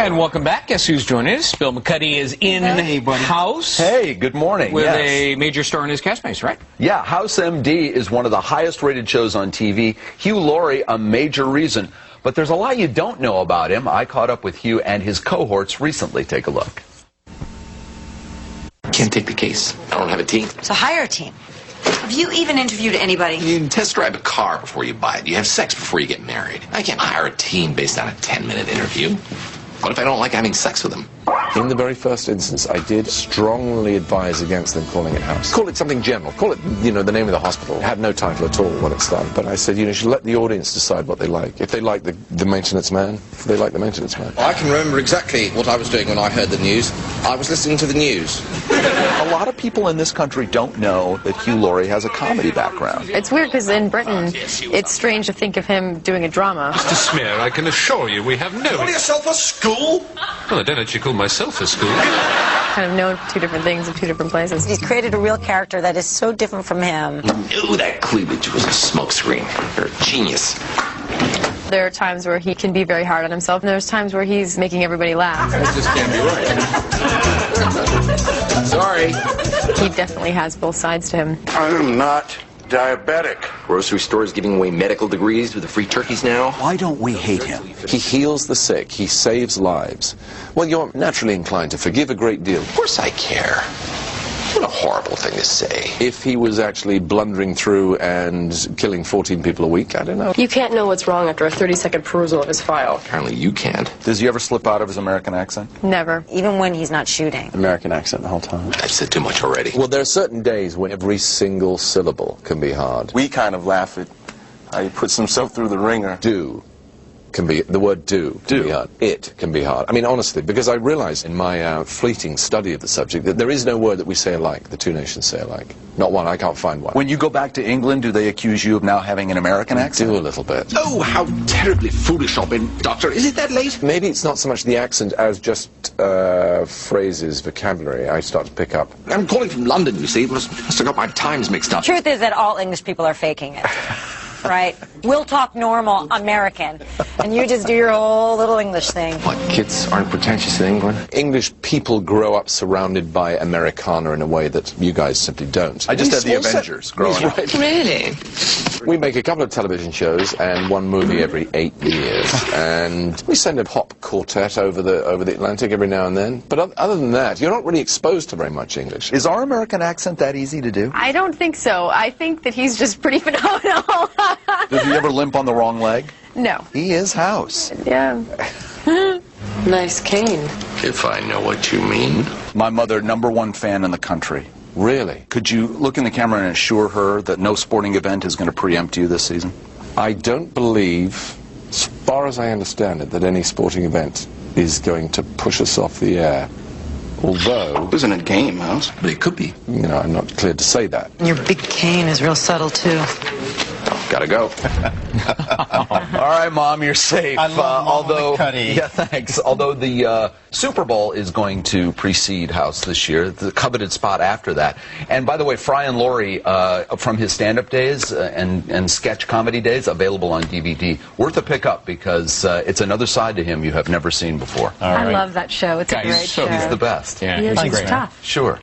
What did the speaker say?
And welcome back. Guess who's joining us? Bill McCuddy is in House. Hey, good morning. With a major star in his castmates, right? Yeah, House MD is one of the highest rated shows on TV. Hugh Laurie, a major reason. But there's a lot you don't know about him. I caught up with Hugh and his cohorts recently. Take a look. Can't take the case. I don't have a team. So hire a team. Have you even interviewed anybody? You test drive a car before you buy it. You have sex before you get married. I can't hire a team based on a 10-minute interview. What if I don't like having sex with them? In the very first instance, I did strongly advise against them calling it House. Call it something general. Call it, the name of the hospital. It had no title at all when it's done. But I said, you should let the audience decide what they like. If they like the maintenance man, they like the maintenance man. I can remember exactly what I was doing when I heard the news. I was listening to the news. A lot of people in this country don't know that Hugh Laurie has a comedy background. It's weird because in Britain, it's strange to think of him doing a drama. Mr. Smear, I can assure you we have no... Call yourself a school? Well, I don't actually call myself a school. Kind of know two different things in two different places. He's created a real character that is so different from him. You knew that cleavage was a smokescreen. You're a genius. There are times where he can be very hard on himself, and there's times where he's making everybody laugh. That just can't be right. Sorry. He definitely has both sides to him. I am not diabetic. Grocery stores giving away medical degrees with the free turkeys now. Why don't we hate him? He heals the sick. He saves lives. Well, you're naturally inclined to forgive a great deal. Of course I care. What a horrible thing to say. If he was actually blundering through and killing 14 people a week, I don't know. You can't know what's wrong after a 30-second perusal of his file. Apparently you can't. Does he ever slip out of his American accent? Never. Even when he's not shooting. American accent the whole time. I've said too much already. Well, there are certain days when every single syllable can be hard. We kind of laugh at how he puts himself through the ringer. Do can be, the word do can be hard. It can be hard. I mean, honestly, because I realize in my fleeting study of the subject that there is no word that we say alike, the two nations say alike. Not one, I can't find one. When you go back to England, do they accuse you of now having an American accent? Do a little bit. Oh, how terribly foolish I've been, Doctor. Is it that late? Maybe it's not so much the accent as just phrases, vocabulary I start to pick up. I'm calling from London, you see. Must have got my times mixed up. Truth is that all English people are faking it. Right? We'll talk normal American, and you just do your whole little English thing. What, kids aren't pretentious in England? English people grow up surrounded by Americana in a way that you guys simply don't. I just had the Avengers growing up. Really? We make a couple of television shows and one movie every 8 years, and we send a pop quartet over the Atlantic every now and then. But other than that, you're not really exposed to very much English. Is our American accent that easy to do? I don't think so. I think that he's just pretty phenomenal. Does he ever limp on the wrong leg? No. He is House. Yeah. Nice cane. If I know what you mean. My mother, #1 fan in the country. Really? Could you look in the camera and assure her that no sporting event is going to preempt you this season? I don't believe, as far as I understand it, that any sporting event is going to push us off the air. Although... It isn't a game, House. But it could be. I'm not cleared to say that. Your big cane is real subtle, too. Gotta go. All right, Mom, you're safe. I love although, McCuddy. yeah, thanks. Although the Super Bowl is going to precede House this year, the coveted spot after that. And by the way, Fry and Laurie, from his stand-up days and sketch comedy days, available on DVD. Worth a pickup because it's another side to him you have never seen before. I love that show. It's a great show. He's the best. Yeah, He is he's just great. tough. Sure.